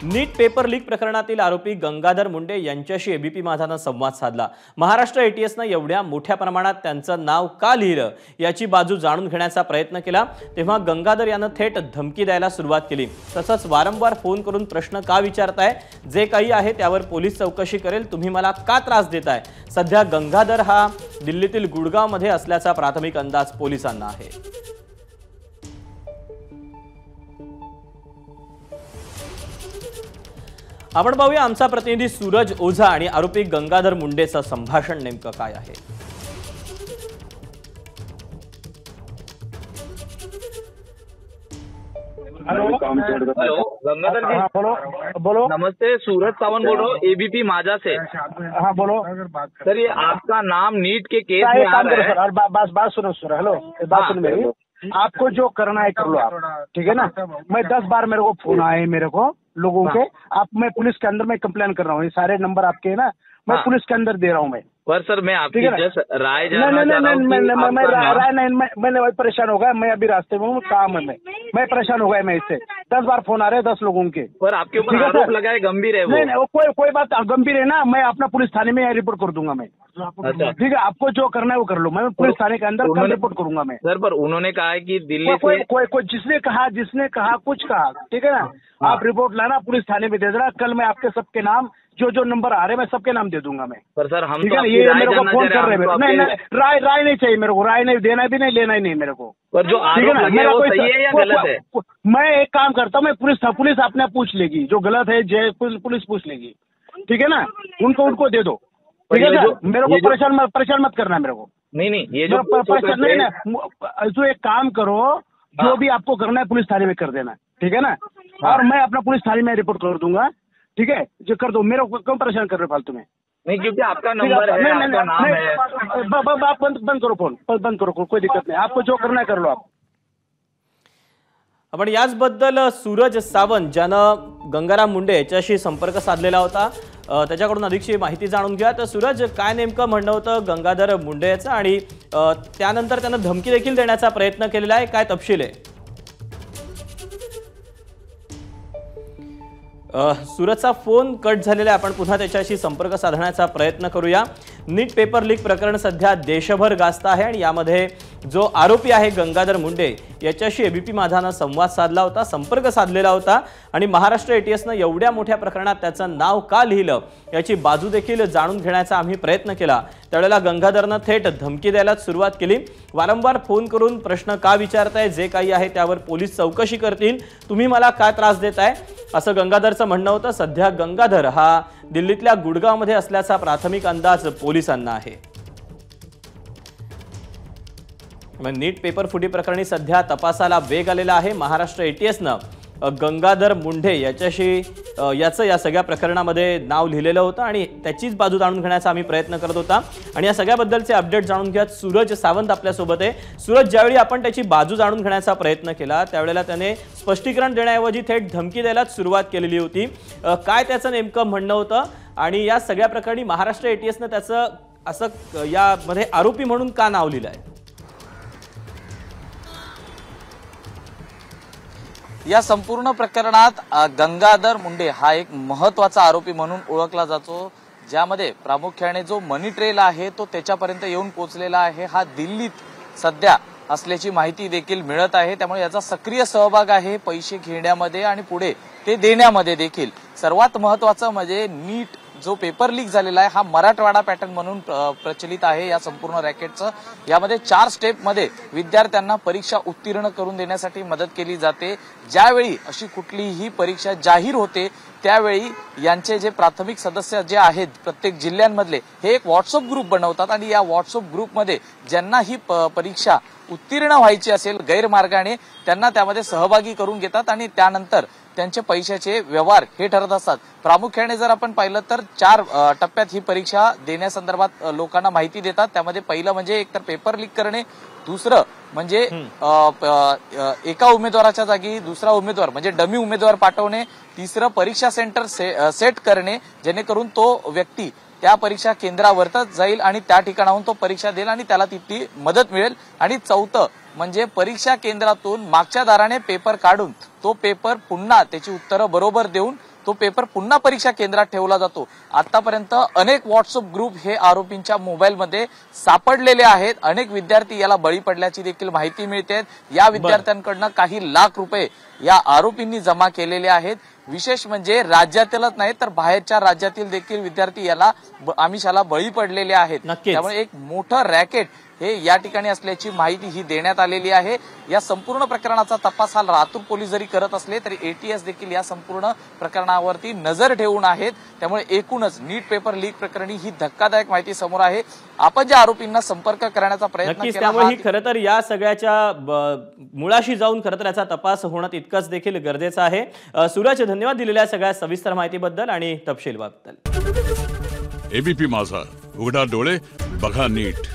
नीट paper leak प्रकरणातील आरोपी गंगाधर मुंडे यांच्याशी एबीपी माझानं संवाद साधला। महाराष्ट्र एटीएसनं एवढ्या मोठ्या प्रमाणात त्यांचं नाव का लिहिलं याची बाजू जाणून घेण्याचा प्रयत्न केला, तेव्हा गंगाधर यानं थेट धमकी द्यायला सुरुवात केली। तसंच वारंवार फोन करून प्रश्न का विचारताय, जे काही आहे त्यावर पोलीस चौकशी करेल, तुम्ही मला का त्रास देताय। सध्या गंगाधर हा दिल्लीतील गुडगावमध्ये असल्याचा प्राथमिक अंदाज पोलिसांना आहे। आपण पाहूया आमचा प्रतिनिधी सूरज ओझा आणि आरोपी गंगाधर मुंडेचं संभाषण नेमकं काय आहे। हेलो गंगाधर जी, हाँ बोलो बोलो। नमस्ते, सूरज सावंत बोल रहा हूँ एबीपी माझा से। हाँ बोलो सर, ये आपका नाम नीट के केस सर। में एक आ काम करो रहा है। सर, और बात सुनो सर। हेलो, बात सुनो मेरी। आपको जो करना है कर लो आप, ठीक है ना। मैं 10 बार मेरे को फोन आए मेरे को लोगों के, आप मैं पुलिस के अंदर में कंप्लेन कर रहा हूँ। ये सारे नंबर आपके है ना, मैं पुलिस के अंदर दे रहा हूँ मैं। पर सर मैं आपकी जस्ट राय जानना नहीं चाह रहा हूँ कि मैं आपका नाम- राय नहीं, मैंने वही परेशान हो गया। मैं अभी रास्ते में हूँ, काम है मैं परेशान हो गया। मैं इससे 10 बार फोन आ रहे हैं 10 लोगों के। पर आपके ऊपर ठीक है आरोप सर। लगा है, गंभीर है वो। नहीं वो कोई बात गंभीर है ना। मैं अपना पुलिस थाने में रिपोर्ट कर दूंगा मैं। अच्छा। ठीक है, आपको जो करना है वो कर लो। मैं पुलिस थाने के अंदर कल उन्होंने- रिपोर्ट करूंगा मैं। सर पर उन्होंने कहा है कि दिल्ली कोई से कोई जिसने कहा कुछ कहा, ठीक है ना। आप रिपोर्ट लाना, पुलिस थाने में दे देना। कल मैं आपके सबके नाम जो नंबर आ रहे हैं मैं सबके नाम दे दूंगा मैं। पर सर हम ठीक तो है ना, आपकी ये राय मेरे को जानना फोन चाह कर रहे रहे हैं। हैं। नहीं राय नहीं चाहिए मेरे को। राय नहीं, देना भी नहीं, लेना ही नहीं मेरे को। पर जो ठीक है आरोप ना, लगे मेरा वो कोई सही है या गलत है? मैं एक काम करता हूँ, मैं पुलिस अपने आप पूछ लेगी। जो गलत है पुलिस पूछ लेगी, ठीक है ना। उनको दे दो, ठीक है सर। मेरे को परेशान मत करना मेरे को। नहीं ये जो परेशान नहीं, जो एक काम करो, जो भी आपको करना है पुलिस थाने में कर देना, ठीक है ना। और मैं अपना पुलिस थाने में रिपोर्ट कर दूंगा, ठीक है। जो कर दो, मेरे को क्यों परेशान कर रहे हो फालतू में। नहीं, क्योंकि आपका नंबर है, आपका नाम है। आप बंद करो फोन, बंद करो, कोई दिक्कत नहीं। आपको जो करना है कर लो आप। आपण याचबद्दल सूरज सावंत ज्यानं गंगाराम मुंडे याच्याशी संपर्क साधलेला होता, त्याच्याकडून अधिकची माहिती जाणून घ्या। तर सूरज, काय नेमकं म्हणणं होतं गंगाधर मुंडे याचं, आणि त्यानंतर त्यानं धमकी देखील देण्याचा प्रयत्न केलेला आहे, काय तपशील आहे? सूरजचा फोन कट झालेला आहे, आपण पुन्हा त्याच्याशी संपर्क साधण्याचा प्रयत्न करूया। नीट पेपर लीक प्रकरण सध्या देशभर गाजत आहे आणि यामध्ये जो आरोपी आहे गंगाधर मुंडे याच्याशी एबीपी माझानं संवाद साधला होता, संपर्क साधलेला होता, आणि महाराष्ट्र एटीएसनं एवढ्या मोठ्या प्रकरणात त्याचं नाव का लिहिलं याची बाजू देखील जाणून घेण्याचा आम्ही प्रयत्न केला। त्यावेळेला गंगाधरनं थेट धमकी द्यायला सुरुवात केली। वारंवार फोन करून प्रश्न का विचारताय, जे काही आहे त्यावर पोलीस चौकशी करतील, तुम्ही मला का त्रास देताय, असं गंगाधरचं म्हणणं होतं। सध्या गंगाधर हा दिल्लीतल्या गुडगावमध्ये असल्याचा प्राथमिक अंदाज पोलिसांना आहे। नीट पेपर फुटी प्रकरणी सध्या तपासाला वेग आलेला आहे। महाराष्ट्र एटीएसनं गंगाधर मुंडे याच्याशी या सगळ्या प्रकरणामध्ये नाव लिहिलेलं होतं आणि त्याचीच बाजू जाणून घेण्याचा आम्ही प्रयत्न करत होता, आणि या सगळ्याबद्दलचे अपडेट जाणून घ्या सूरज सावंत आपल्यासोबत आहे। सूरज, ज्यावेळी आपण त्याची बाजू जाणून घेण्याचा प्रयत्न केला त्यावेळेला त्याने स्पष्टीकरण देण्याऐवजी थेट धमकी द्यायला सुरुवात केलेली होती, काय त्याचं नेमकं म्हणणं होतं, आणि या सगळ्या प्रकरणी महाराष्ट्र एटीएसनं त्याचं असं यामध्ये आरोपी म्हणून का नाव लिहिलं आहे? या संपूर्ण प्रकरणात गंगाधर मुंडे हा एक महत्त्वाचा आरोपी म्हणून ओळखला जातो, ज्यामध्ये प्रामुख्याने जो मनी ट्रेल आहे तो त्याच्यापर्यंत येऊन पोहोचलेला आहे। हा दिल्लीत सध्या असल्याची माहिती देखील मिळत आहे, त्यामुळे याचा सक्रिय सहभाग आहे पैसे घेण्यामध्ये आणि पुढे ते देण्यामध्ये देखील। सर्वात महत्त्वाचं म्हणजे नीट जो पेपर लीक झालेला आहे हा मराठवाडा पॅटर्न म्हणून प्रचलित आहे या संपूर्ण रॅकेटचं। यामध्ये 4 स्टेपमध्ये विद्यार्थ्यांना परीक्षा उत्तीर्ण करून देण्यासाठी मदत केली जाते। ज्यावेळी अशी कुठलीही परीक्षा जाहीर होते त्यावेळी यांचे जे प्राथमिक सदस्य जे आहेत प्रत्येक जिल्ह्यांमधले हे एक व्हॉट्सअप ग्रुप बनवतात, आणि या व्हॉट्सअप ग्रुपमध्ये ज्यांना ही परीक्षा उत्तीर्ण व्हायची असेल गैरमार्गाने त्यांना त्यामध्ये सहभागी करून घेतात, आणि त्यानंतर त्यांचे पैशाचे व्यवहार हे ठरत असतात। प्रामुख्याने जर आपण पाहिलं तर 4 टप्प्यात ही परीक्षा देण्यासंदर्भात लोकांना माहिती देतात। त्यामध्ये पहिलं म्हणजे एकतर पेपर लीक करणे, दुसरं म्हणजे एका उमेदवाराच्या जागी दुसरा उमेदवार म्हणजे डमी उमेदवार पाठवणे, तिसरं परीक्षा सेंटर सेट करणे जेणेकरून तो व्यक्ती त्या परीक्षा केंद्रावरच जाईल आणि त्या ठिकाणाहून तो परीक्षा देईल आणि त्याला तिथली मदत मिळेल, आणि चौथं म्हणजे परीक्षा केंद्रातून मागच्या दाराने पेपर काढून तो पेपर पुन्हा त्याची उत्तरं बरोबर देऊन तो पेपर पुन्हा परीक्षा केंद्रात ठेवला जातो। आतापर्यंत अनेक व्हॉट्सअप ग्रुप हे आरोपींच्या मोबाईलमध्ये सापडलेले आहेत। अनेक विद्यार्थी याला बळी पडल्याची देखील माहिती मिळते। या विद्यार्थ्यांकडून काही लाख रुपये या आरोपींनी जमा केलेले आहेत। विशेष म्हणजे राज्यातीलच नाही तर बाहेरच्या राज्यातील देखील विद्यार्थी याला आमिषाला बळी पडलेले आहेत। त्यामुळे एक मोठं रॅकेट हे या ठिकाणी असल्याची माहिती ही देण्यात आलेली आहे। या संपूर्ण प्रकरणाचा तपास हा लातूर पोलीस जरी करत असले तरी एटीएस देखील या संपूर्ण प्रकरणावरती नजर ठेवून आहेत। त्यामुळे एकूणच नीट पेपर लीक प्रकरणी ही धक्कादायक माहिती समोर आहे। आपण ज्या आरोपींना संपर्क करण्याचा प्रयत्न केला, त्यामुळे ही खरं तर या सगळ्याच्या मुळाशी जाऊन खरं तर याचा तपास होणं तितकंच देखील गरजेचं आहे। सूरज, धन्यवाद दिलेल्या सगळ्या सविस्तर माहितीबद्दल आणि तपशीलबद्दल। एबीपी माझा, उघडा डोळे बघा नीट।